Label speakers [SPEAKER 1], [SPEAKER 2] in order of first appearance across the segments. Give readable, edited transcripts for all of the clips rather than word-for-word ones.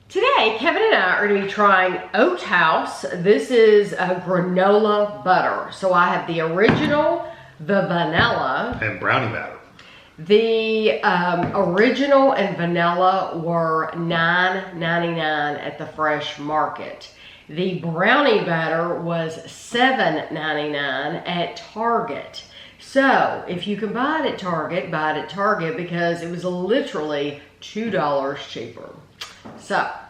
[SPEAKER 1] Today, Kevin and I are going to be trying Oat Haus. This is a granola butter. So I have the original, the vanilla.
[SPEAKER 2] And brownie batter.
[SPEAKER 1] The original and vanilla were $9.99 at the fresh market. The brownie batter was $7.99 at Target. So if you can buy it at Target, buy it at Target because it was literally $2 cheaper. So,
[SPEAKER 2] A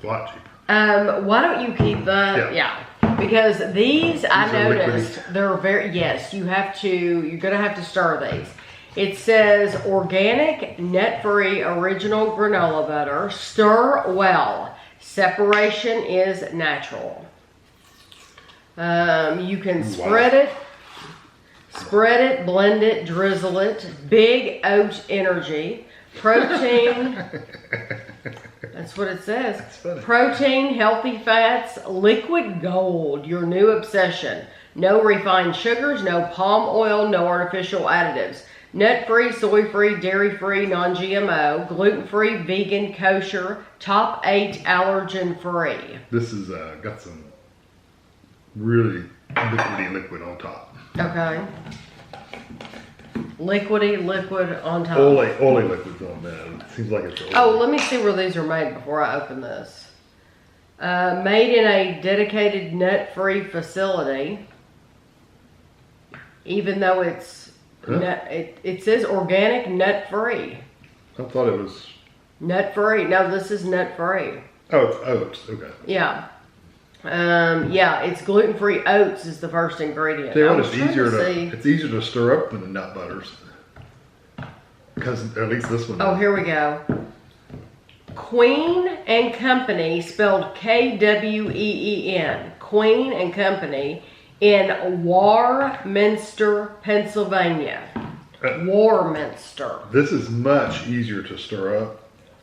[SPEAKER 2] lot cheaper.
[SPEAKER 1] why don't you keep the, yeah. Because these I noticed, they're very, yes, you're gonna have to stir these. It says organic, nut-free, original granola butter. Stir well. Separation is natural. You can spread it, blend it, drizzle it. Big oat energy. Protein. That's what it says. Protein, healthy fats, liquid gold, your new obsession. No refined sugars, no palm oil, no artificial additives. Nut-free, soy-free, dairy-free, non-GMO, gluten-free, vegan, kosher, top 8 allergen-free.
[SPEAKER 2] This is got some really liquidy liquid on top.
[SPEAKER 1] Okay. Liquidy liquid on top.
[SPEAKER 2] Oily liquids on that. It seems like it's oily.
[SPEAKER 1] Oh, let me see where these are made before I open this. Made in a dedicated nut-free facility. Even though it's it says organic nut-free.
[SPEAKER 2] I thought it was
[SPEAKER 1] Nut-free. No, this is nut-free.
[SPEAKER 2] Oh, it's oats. Okay.
[SPEAKER 1] Yeah. Yeah, it's gluten-free oats is the first ingredient.
[SPEAKER 2] Tell you what, it's easier to stir up than the nut butters. Because at least this one.
[SPEAKER 1] Oh, here we go. Queen and Company, spelled Kween. Queen and Company in Warminster, Pennsylvania. Warminster.
[SPEAKER 2] This is much easier to stir up.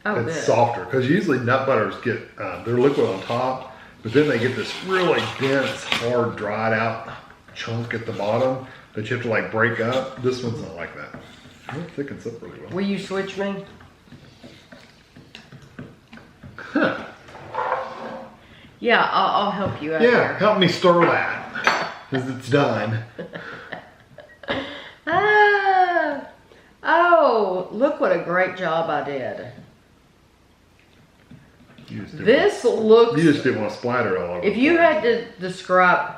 [SPEAKER 1] Oh,
[SPEAKER 2] it's
[SPEAKER 1] good.
[SPEAKER 2] softer because usually nut butters get they're liquid on top, but then they get this really dense, hard, dried out chunk at the bottom that you have to like break up. This one's not like that. It thickens up really well.
[SPEAKER 1] Will you switch me?
[SPEAKER 2] Huh.
[SPEAKER 1] Yeah, I'll help you out.
[SPEAKER 2] Yeah,
[SPEAKER 1] there.
[SPEAKER 2] help me stir that because it's done.
[SPEAKER 1] Oh, look what a great job I did. This looks...
[SPEAKER 2] You just didn't want to splatter all over.
[SPEAKER 1] If you had to describe...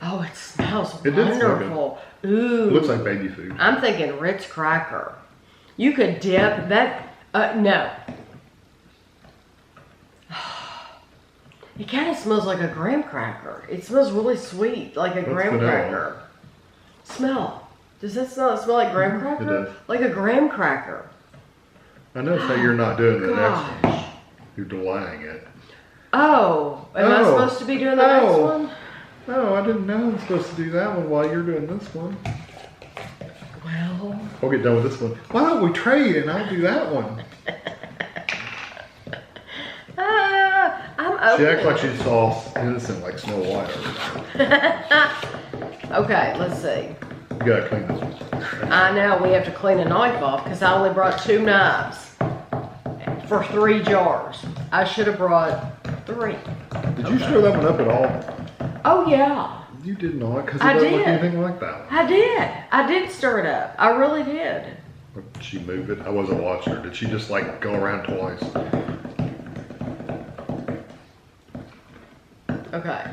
[SPEAKER 1] Oh, it smells wonderful. Ooh.
[SPEAKER 2] It looks like baby food.
[SPEAKER 1] I'm thinking Ritz cracker. You could dip that... no. It kind of smells like a graham cracker. It smells really sweet, like a graham cracker. Smell. Does that smell like graham cracker?
[SPEAKER 2] It does.
[SPEAKER 1] Like a graham cracker.
[SPEAKER 2] I noticed that you're not doing the next
[SPEAKER 1] Gosh.
[SPEAKER 2] one. You're delaying it.
[SPEAKER 1] Oh, am I supposed to be doing the next one?
[SPEAKER 2] No, I didn't know I was supposed to do that one while you're doing this one.
[SPEAKER 1] Well,
[SPEAKER 2] I'll get done with this one. Why don't we trade and I'll do that one?
[SPEAKER 1] I'm open.
[SPEAKER 2] She acts like she's all innocent like Snow White over there.
[SPEAKER 1] Okay, let's see.
[SPEAKER 2] You gotta clean this one.
[SPEAKER 1] I know, we have to clean a knife off because I only brought 2 knives for 3 jars. I should have brought 3.
[SPEAKER 2] Did you stir that one up at all?
[SPEAKER 1] Oh, yeah.
[SPEAKER 2] You did not, because it doesn't look anything like that one.
[SPEAKER 1] I did. I did stir it up. I really did.
[SPEAKER 2] Did she move it? I wasn't watching her. Did she just like go around twice?
[SPEAKER 1] Okay.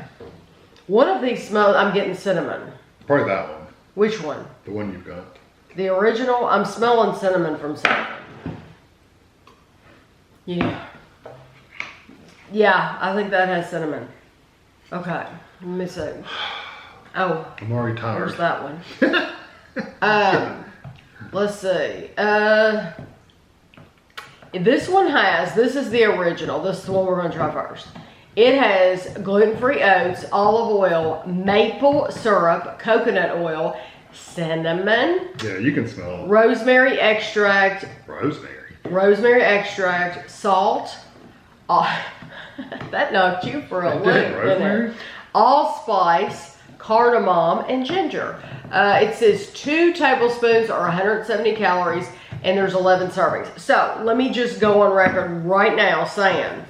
[SPEAKER 1] One of these smells, I'm getting cinnamon.
[SPEAKER 2] Probably that one.
[SPEAKER 1] Which one?
[SPEAKER 2] The one you've got.
[SPEAKER 1] The original? I'm smelling cinnamon from cinnamon. Yeah. Yeah, I think that has cinnamon. Okay. Let me see. Oh.
[SPEAKER 2] I'm already tired.
[SPEAKER 1] There's that one. Let's see. This is the original. This is the one we're going to try first. It has gluten-free oats, olive oil, maple syrup, coconut oil, cinnamon.
[SPEAKER 2] Yeah, you can smell it.
[SPEAKER 1] Rosemary extract.
[SPEAKER 2] Rosemary
[SPEAKER 1] Extract, salt. That knocked you for a loop.
[SPEAKER 2] Rosemary?
[SPEAKER 1] Allspice, cardamom, and ginger. It says 2 tablespoons or 170 calories. and there's 11 servings. So let me just go on record right now saying,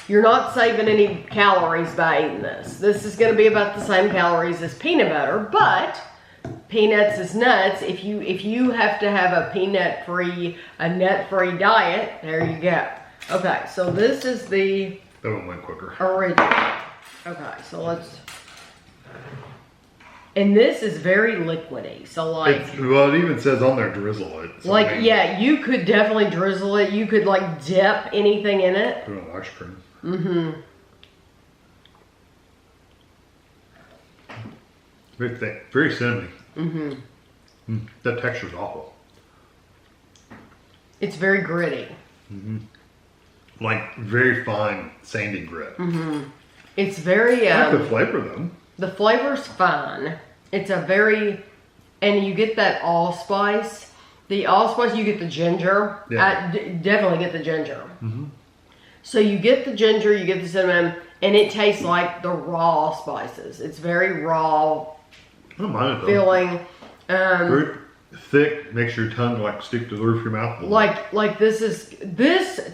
[SPEAKER 1] you're not saving any calories by eating this. This is going to be about the same calories as peanut butter, but peanuts is nuts. If you have to have a nut-free diet, there you go. Okay, so this is the
[SPEAKER 2] that one went quicker.
[SPEAKER 1] Original. Okay, so let's. And this is very liquidy. So like,
[SPEAKER 2] well, it even says on there drizzle it. So
[SPEAKER 1] like, yeah, you could definitely drizzle it. You could like dip anything in it.
[SPEAKER 2] Put it on ice cream.
[SPEAKER 1] Mm-hmm.
[SPEAKER 2] Very thick, very cinnamony.
[SPEAKER 1] Mm-hmm.
[SPEAKER 2] That texture's awful.
[SPEAKER 1] It's very gritty.
[SPEAKER 2] Mm-hmm. Like very fine, sandy grit.
[SPEAKER 1] Mm-hmm. It's very.
[SPEAKER 2] I like the flavor though.
[SPEAKER 1] The flavor's fine. It's a very, and you get that allspice. The allspice, you get the ginger.
[SPEAKER 2] Yeah.
[SPEAKER 1] I definitely get the ginger.
[SPEAKER 2] Mm-hmm.
[SPEAKER 1] So you get the ginger, you get the cinnamon, and it tastes like the raw spices. It's very raw.
[SPEAKER 2] I don't mind it though.
[SPEAKER 1] Feeling.
[SPEAKER 2] Very thick, makes your tongue like stick to the roof of your mouth.
[SPEAKER 1] Like this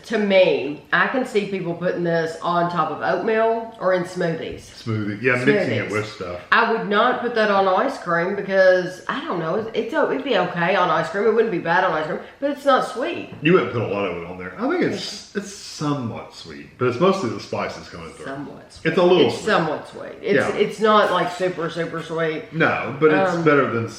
[SPEAKER 1] to me, I can see people putting this on top of oatmeal or in smoothies.
[SPEAKER 2] Smoothie, yeah, mixing it with stuff.
[SPEAKER 1] I would not put that on ice cream because I don't know. It'd be okay on ice cream. It wouldn't be bad on ice cream, but it's not sweet.
[SPEAKER 2] You wouldn't put a lot of it on there. I think it's somewhat sweet, but it's mostly the spices coming through.
[SPEAKER 1] Somewhat sweet.
[SPEAKER 2] It's a little.
[SPEAKER 1] It's
[SPEAKER 2] sweet.
[SPEAKER 1] Somewhat sweet. It's not like super sweet.
[SPEAKER 2] No, but it's better than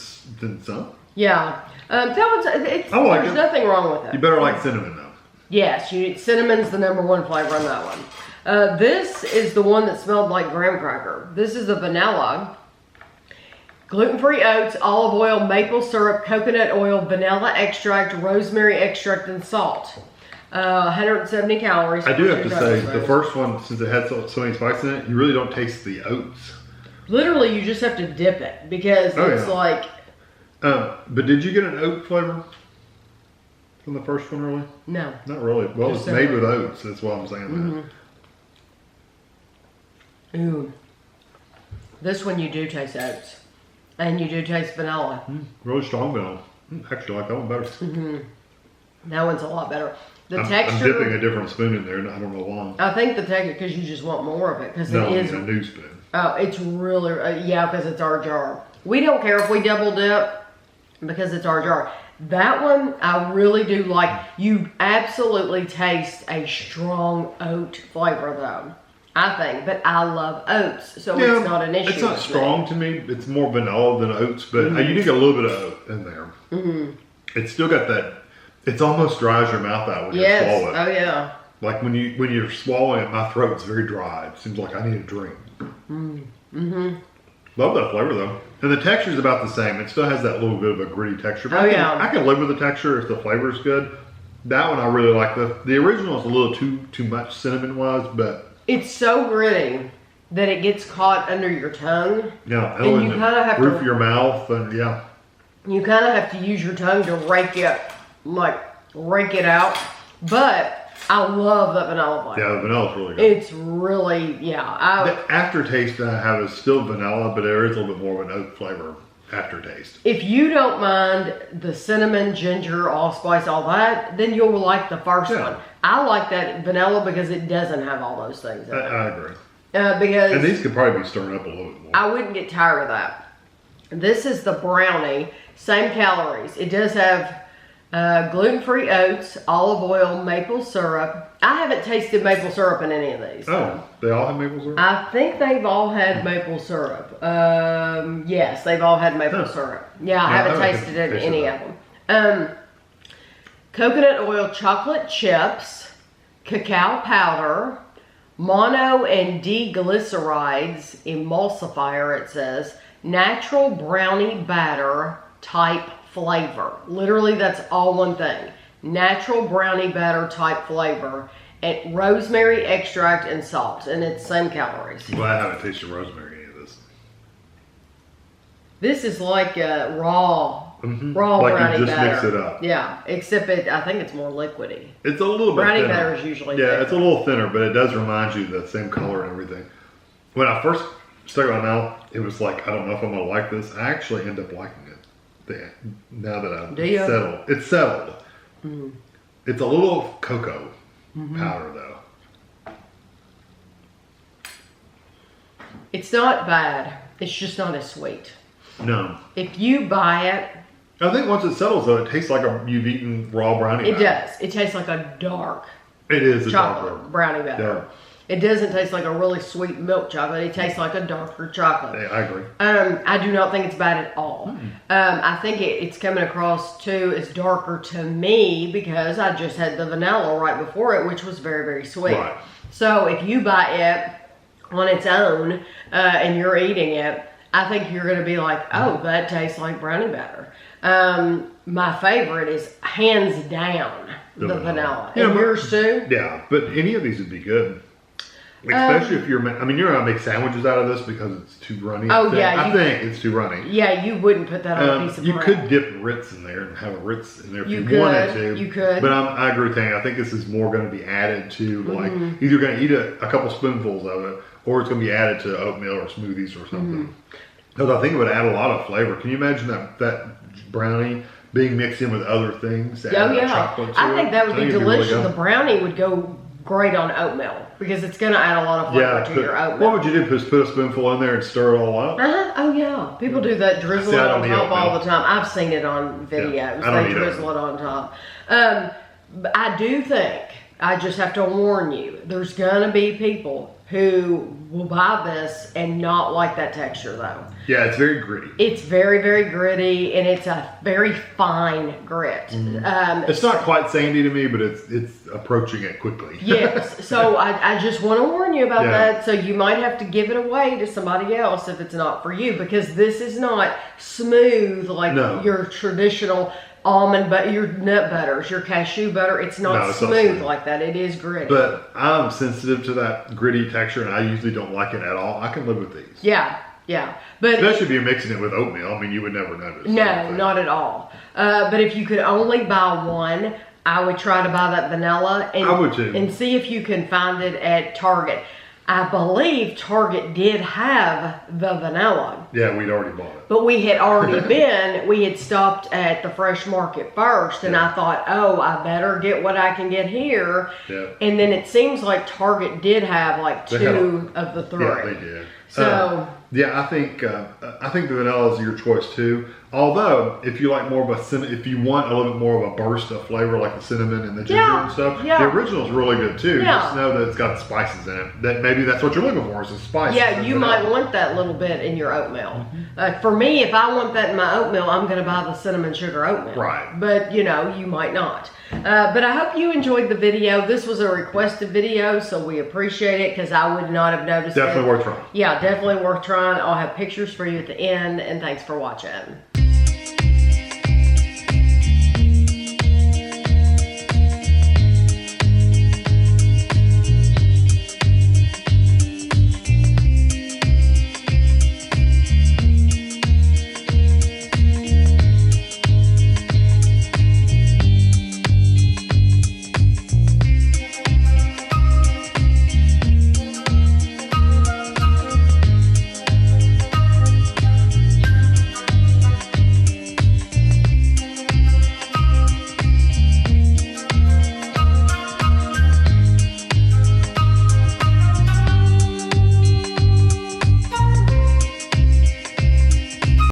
[SPEAKER 2] some.
[SPEAKER 1] Yeah, that one's.
[SPEAKER 2] I like
[SPEAKER 1] there's
[SPEAKER 2] it.
[SPEAKER 1] nothing wrong with it.
[SPEAKER 2] You better like cinnamon though.
[SPEAKER 1] Yes, cinnamon's the #1 flavor on that one. This is the one that smelled like graham cracker. This is the vanilla. Gluten-free oats, olive oil, maple syrup, coconut oil, vanilla extract, rosemary extract, and salt. 170 calories.
[SPEAKER 2] I do have to say, the first one, since it had so many spices in it, you really don't taste the oats.
[SPEAKER 1] Literally, you just have to dip it because it's like.
[SPEAKER 2] But did you get an oat flavor from the first one, really?
[SPEAKER 1] No.
[SPEAKER 2] Not really. Well, it's made with oats. That's why I'm saying
[SPEAKER 1] that. Ooh. This one you do taste oats. And you do taste vanilla.
[SPEAKER 2] Really strong vanilla. Actually, I like that one better.
[SPEAKER 1] That one's a lot better. The texture.
[SPEAKER 2] I'm dipping a different spoon in there, and I don't know why.
[SPEAKER 1] I think the texture, because you just want more of it. Because it is
[SPEAKER 2] a new spoon.
[SPEAKER 1] Oh, it's really, yeah, because it's our jar. We don't care if we double dip because it's our jar. That one, I really do like. You absolutely taste a strong oat flavor, though. I think, but I love oats, so it's not an issue.
[SPEAKER 2] It's not strong to me. It's more vanilla than oats, but you do get a little bit of oat in there. It's still got that. It's almost dries your mouth out when you swallow it.
[SPEAKER 1] Oh yeah.
[SPEAKER 2] Like when you're swallowing it, my throat's very dry. It seems like I need a drink. Love that flavor though, and the texture's about the same. It still has that little bit of a gritty texture. But I can live with the texture if the flavor's good. That one I really like. The original is a little too much cinnamon wise, but.
[SPEAKER 1] It's so gritty that it gets caught under your tongue.
[SPEAKER 2] Yeah,
[SPEAKER 1] and you kind of have
[SPEAKER 2] roof of your mouth, and
[SPEAKER 1] you kind of have to use your tongue to rake it out. But I love that vanilla flavor.
[SPEAKER 2] Yeah, the vanilla's really good.
[SPEAKER 1] It's really, the
[SPEAKER 2] aftertaste that I have is still vanilla, but there is a little bit more of an oat flavor aftertaste.
[SPEAKER 1] If you don't mind the cinnamon, ginger, allspice, all that, then you'll like the first one. I like that vanilla because it doesn't have all those things in it.
[SPEAKER 2] I agree.
[SPEAKER 1] And
[SPEAKER 2] these could probably be stirred up a little bit more.
[SPEAKER 1] I wouldn't get tired of that. This is the brownie. Same calories. It does have gluten-free oats, olive oil, maple syrup. I haven't tasted maple syrup in any of these.
[SPEAKER 2] Oh, they all have maple syrup?
[SPEAKER 1] I think they've all had maple syrup. Yes, they've all had maple syrup. Yeah, I haven't tasted it in any of them. Coconut oil chocolate chips, cacao powder, mono and diglycerides emulsifier, it says, natural brownie batter type flavor. Literally, that's all one thing. Natural brownie batter type flavor, and rosemary extract and salt, and it's same calories.
[SPEAKER 2] Well, I haven't tasted rosemary in this.
[SPEAKER 1] This is like a raw
[SPEAKER 2] like
[SPEAKER 1] brownie
[SPEAKER 2] you just
[SPEAKER 1] batter.
[SPEAKER 2] mix it up.
[SPEAKER 1] Yeah, except I think it's more liquidy.
[SPEAKER 2] It's a little bit
[SPEAKER 1] brownie
[SPEAKER 2] thinner.
[SPEAKER 1] batter is usually
[SPEAKER 2] thicker. It's a little thinner, but it does remind you of the same color and everything. When I first stuck it in my mouth, it was like, I don't know if I'm gonna like this. I actually end up liking it. now that
[SPEAKER 1] Do you?
[SPEAKER 2] it's settled. It's a little cocoa powder though.
[SPEAKER 1] It's not bad. It's just not as sweet.
[SPEAKER 2] No.
[SPEAKER 1] If you buy it,
[SPEAKER 2] I think once it settles though, it tastes like you've eaten raw brownie
[SPEAKER 1] it
[SPEAKER 2] batter.
[SPEAKER 1] does. It tastes like a dark
[SPEAKER 2] It is a
[SPEAKER 1] chocolate
[SPEAKER 2] darker.
[SPEAKER 1] brownie batter. It doesn't taste like a really sweet milk chocolate. It tastes like a darker chocolate.
[SPEAKER 2] Yeah, I agree.
[SPEAKER 1] I do not think it's bad at all. I think it's coming across too as darker to me because I just had the vanilla right before it, which was very, very sweet.
[SPEAKER 2] Right.
[SPEAKER 1] So if you buy it on its own and you're eating it, I think you're going to be like, oh, that tastes like brownie batter. My favorite is hands down the vanilla.
[SPEAKER 2] Yeah,
[SPEAKER 1] and yours too?
[SPEAKER 2] Yeah, but any of these would be good. Especially if you're not going to make sandwiches out of this because it's too runny.
[SPEAKER 1] Oh,
[SPEAKER 2] I think it's too runny.
[SPEAKER 1] Yeah, you wouldn't put that on a piece of bread.
[SPEAKER 2] You could dip Ritz in there and have a Ritz in there if you wanted to.
[SPEAKER 1] You could.
[SPEAKER 2] But I agree with Tanya. I think this is more going to be added to, like, either you're going to eat a couple spoonfuls of it or it's going to be added to oatmeal or smoothies or something. Because I think it would add a lot of flavor. Can you imagine that brownie being mixed in with other things? Chocolate to
[SPEAKER 1] I think that would be delicious.
[SPEAKER 2] Really
[SPEAKER 1] the brownie would go great on oatmeal because it's going to add a lot of flavor to your oatmeal.
[SPEAKER 2] What would you do? Just put a spoonful in there and stir it all up?
[SPEAKER 1] Oh yeah, people do that, drizzle it on top all the time. I've seen it on videos.
[SPEAKER 2] Yeah,
[SPEAKER 1] they drizzle it on top. But I do think, I just have to warn you, there's going to be people who will buy this and not like that texture though.
[SPEAKER 2] Yeah, it's very gritty.
[SPEAKER 1] It's very, very gritty and it's a very fine grit.
[SPEAKER 2] It's not quite sandy to me, but it's approaching it quickly.
[SPEAKER 1] Yes, so I just want to warn you about that. So you might have to give it away to somebody else if it's not for you, because this is not smooth like your traditional almond butter, your nut butters, your cashew butter. It's not smooth like that. It is gritty.
[SPEAKER 2] But I'm sensitive to that gritty texture, and I usually don't like it at all. I can live with these.
[SPEAKER 1] Yeah. But
[SPEAKER 2] especially if you're mixing it with oatmeal. I mean, you would never notice.
[SPEAKER 1] No, not at all. But if you could only buy one, I would try to buy that vanilla. And,
[SPEAKER 2] I would too.
[SPEAKER 1] And see if you can find it at Target. I believe Target did have the vanilla.
[SPEAKER 2] Yeah, we'd already bought it.
[SPEAKER 1] But we had already we had stopped at the Fresh Market first, and I thought, oh, I better get what I can get here.
[SPEAKER 2] Yeah.
[SPEAKER 1] And then it seems like Target did have like two of the three.
[SPEAKER 2] Yeah, they did.
[SPEAKER 1] So
[SPEAKER 2] yeah, I think the vanilla is your choice too. Although, if you like more of if you want a little bit more of a burst of flavor, like the cinnamon and the ginger and stuff, the original is really good too.
[SPEAKER 1] Yeah.
[SPEAKER 2] Just know that it's got spices in it. That maybe that's what you're looking for, is the spices.
[SPEAKER 1] Yeah, you might want that little bit in your oatmeal. For me, if I want that in my oatmeal, I'm going to buy the cinnamon sugar oatmeal.
[SPEAKER 2] Right.
[SPEAKER 1] But you might not. But I hope you enjoyed the video. This was a requested video, so we appreciate it because I would not have noticed it.
[SPEAKER 2] Definitely worth trying.
[SPEAKER 1] Yeah, definitely worth trying. I'll have pictures for you at the end, and thanks for watching.